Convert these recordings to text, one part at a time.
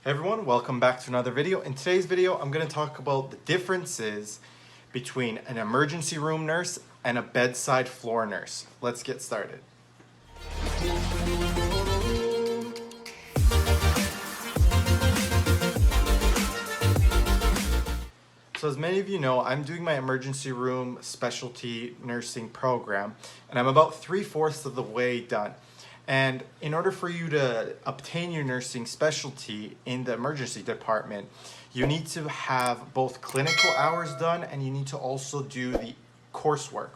Hey everyone, welcome back to another video. In today's video, I'm going to talk about the differences between an emergency room nurse and a bedside floor nurse. Let's get started. So as many of you know, I'm doing my emergency room specialty nursing program, and I'm about 3/4 of the way done. And in order for you to obtain your nursing specialty in the emergency department, you need to have both clinical hours done and you need to also do the coursework.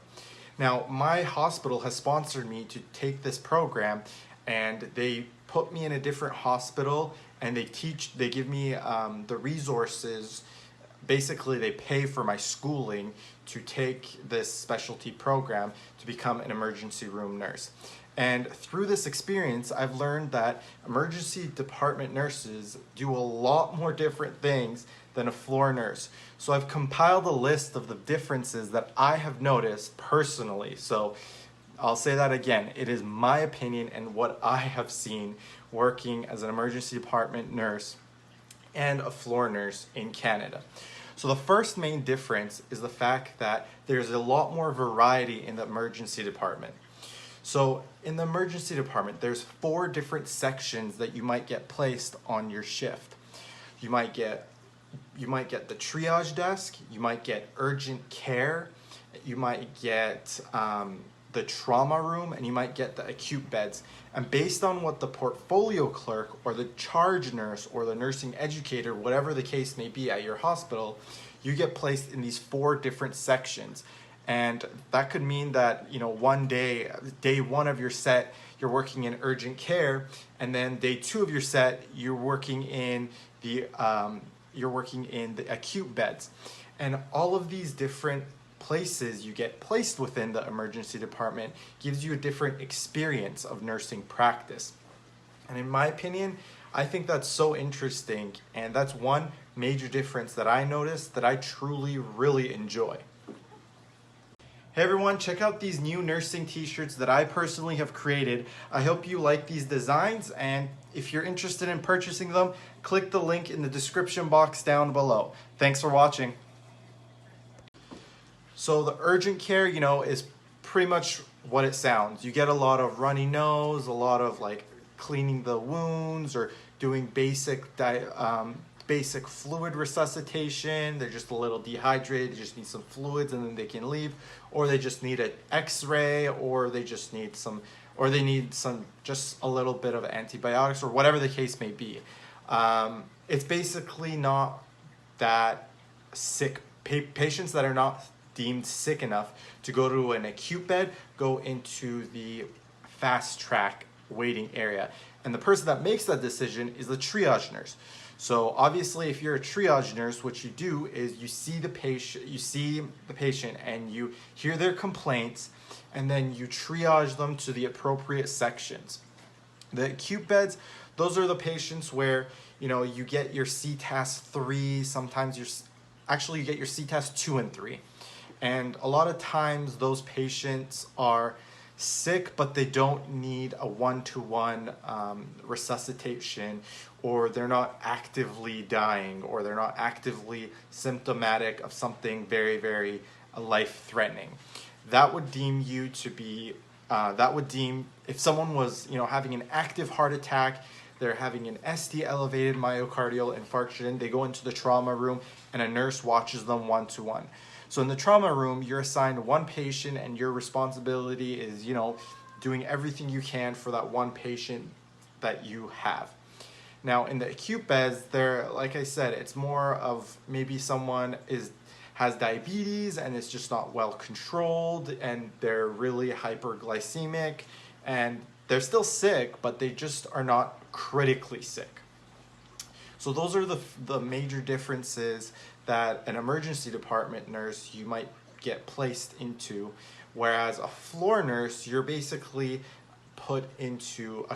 Now, my hospital has sponsored me to take this program, and they put me in a different hospital and they give me the resources. Basically, they pay for my schooling to take this specialty program to become an emergency room nurse. And through this experience, I've learned that emergency department nurses do a lot more different things than a floor nurse. So I've compiled a list of the differences that I have noticed personally. So I'll say that again, it is my opinion and what I have seen working as an emergency department nurse and a floor nurse in Canada. So the first main difference is the fact that there's a lot more variety in the emergency department. So in the emergency department, there's 4 different sections that you might get placed on your shift. You might get the triage desk, you might get urgent care, you might get the trauma room, and you might get the acute beds. And based on what the portfolio clerk or the charge nurse or the nursing educator, whatever the case may be at your hospital, you get placed in these 4 different sections. And that could mean that, one day one of your set, you're working in urgent care, and then day 2 of your set, you're working in the acute beds. And all of these different places you get placed within the emergency department gives you a different experience of nursing practice. And in my opinion, I think that's so interesting, and that's one major difference that I noticed that I truly really enjoy. Hey everyone, check out these new nursing t-shirts that I personally have created. I hope you like these designs, and if you're interested in purchasing them, click the link in the description box down below. Thanks for watching. So the urgent care, is pretty much what it sounds. You get a lot of runny nose, a lot of cleaning the wounds or doing basic fluid resuscitation. They're just a little dehydrated, they just need some fluids and then they can leave, or they just need an x-ray, or they need just a little bit of antibiotics, or whatever the case may be. It's basically not that sick. Patients that are not deemed sick enough to go to an acute bed go into the fast track waiting area, and the person that makes that decision is the triage nurse. So obviously, if you're a triage nurse, what you do is you see the patient and you hear their complaints, and then you triage them to the appropriate sections. The acute beds, those are the patients where you get your CTAS 3, sometimes you get your CTAS 2 and 3. And a lot of times those patients are sick, but they don't need a one-to-one resuscitation, or they're not actively dying, or they're not actively symptomatic of something very, very life-threatening. That would deem you to be, if someone was having an active heart attack, they're having an ST elevated myocardial infarction, they go into the trauma room and a nurse watches them one-to-one. So in the trauma room, you're assigned one patient, and your responsibility is, doing everything you can for that one patient that you have. Now in the acute beds, like I said, it's more of maybe someone has diabetes and it's just not well controlled, and they're really hyperglycemic, and they're still sick, but they just are not critically sick. So those are the major differences that an emergency department nurse you might get placed into, whereas a floor nurse, you're basically put into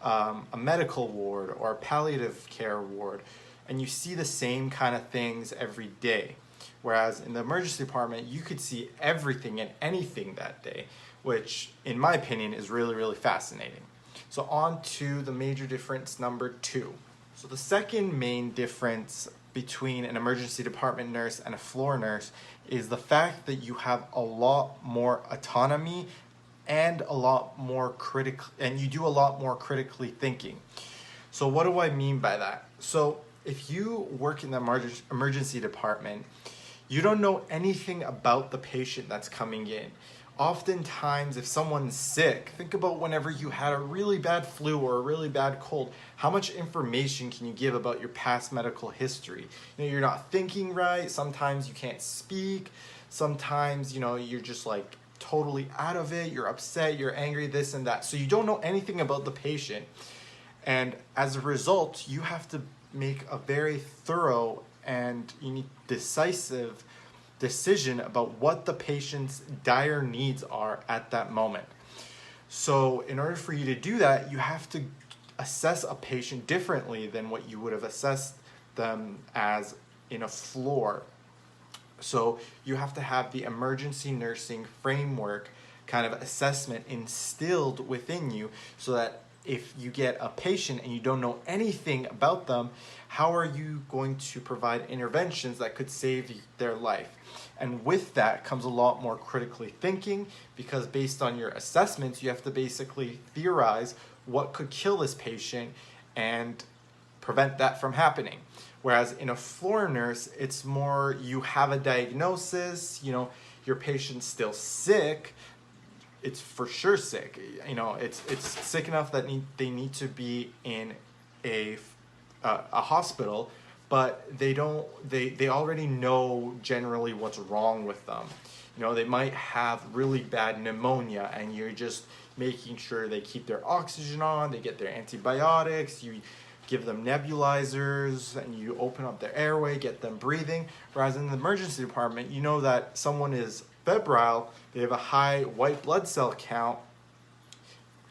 a medical ward or a palliative care ward, and you see the same kind of things every day. Whereas in the emergency department, you could see everything and anything that day, which in my opinion is really, really fascinating. So on to the major difference number 2. So the second main difference between an emergency department nurse and a floor nurse is the fact that you have a lot more autonomy and a lot more you do a lot more critically thinking. So what do I mean by that? So if you work in the emergency department, you don't know anything about the patient that's coming in. Oftentimes, if someone's sick, think about whenever you had a really bad flu or a really bad cold, how much information can you give about your past medical history? You know, you're not thinking right, sometimes you can't speak, sometimes, you know, you're just like totally out of it, you're upset, you're angry, this and that. So you don't know anything about the patient. And as a result, you have to make a very thorough and decisive decision about what the patient's dire needs are at that moment. So in order for you to do that, you have to assess a patient differently than what you would have assessed them as in a floor. So you have to have the emergency nursing framework kind of assessment instilled within you, so that if you get a patient and you don't know anything about them, how are you going to provide interventions that could save their life? And with that comes a lot more critically thinking, because based on your assessments, you have to basically theorize what could kill this patient and prevent that from happening. Whereas in a floor nurse, it's more you have a diagnosis, you know, your patient's still sick, it's for sure sick. You know, it's sick enough that they need to be in a hospital, but they already know generally what's wrong with them. You know, they might have really bad pneumonia, and you're just making sure they keep their oxygen on, they get their antibiotics, you give them nebulizers, and you open up their airway, get them breathing. Whereas in the emergency department, you know that someone is febrile, they have a high white blood cell count,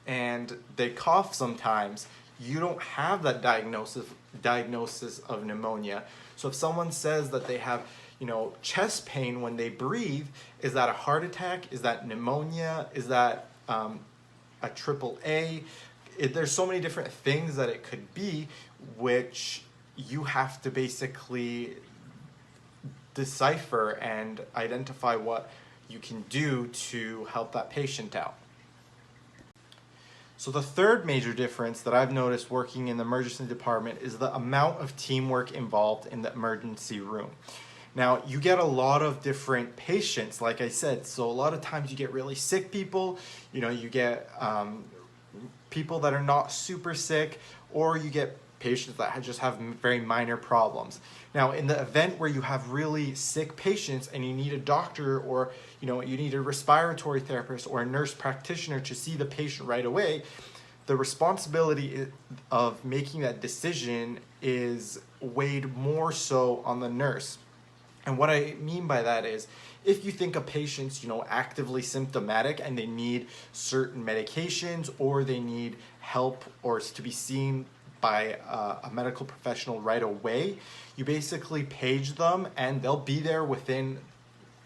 and they cough sometimes. You don't have that diagnosis of pneumonia. So if someone says that they have, you know, chest pain when they breathe, is that a heart attack? Is that pneumonia? Is that a triple A? There's so many different things that it could be, which you have to basically decipher and identify what you can do to help that patient out. So the third major difference that I've noticed working in the emergency department is the amount of teamwork involved in the emergency room. Now, you get a lot of different patients, like I said, so a lot of times you get really sick people, you know, you get people that are not super sick, or you get patients that just have very minor problems. Now, in the event where you have really sick patients and you need a doctor, or you know, you need a respiratory therapist or a nurse practitioner to see the patient right away, the responsibility of making that decision is weighed more so on the nurse. And what I mean by that is, if you think a patient's, you know, actively symptomatic and they need certain medications, or they need help or to be seen by a medical professional right away, you basically page them and they'll be there within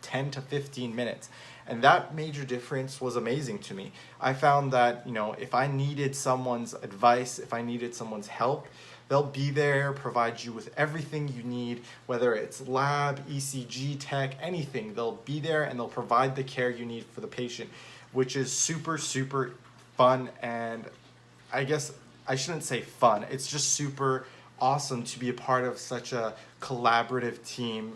10 to 15 minutes. And that major difference was amazing to me. I found that, you know, if I needed someone's advice, if I needed someone's help, they'll be there, provide you with everything you need, whether it's lab, ECG tech, anything. They'll be there and they'll provide the care you need for the patient, which is super, super fun. And I guess I shouldn't say fun, it's just super awesome to be a part of such a collaborative team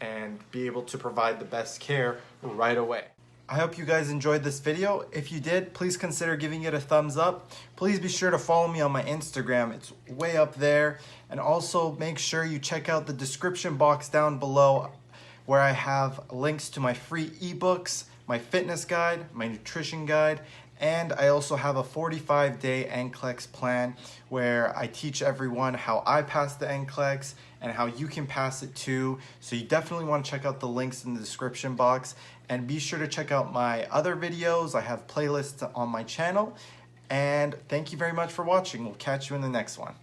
and be able to provide the best care right away. I hope you guys enjoyed this video. If you did, please consider giving it a thumbs up. Please be sure to follow me on my Instagram. It's way up there. And also make sure you check out the description box down below, where I have links to my free ebooks, my fitness guide, my nutrition guide, and I also have a 45-day NCLEX plan where I teach everyone how I pass the NCLEX and how you can pass it too. So you definitely want to check out the links in the description box, and be sure to check out my other videos. I have playlists on my channel, and thank you very much for watching. We'll catch you in the next one.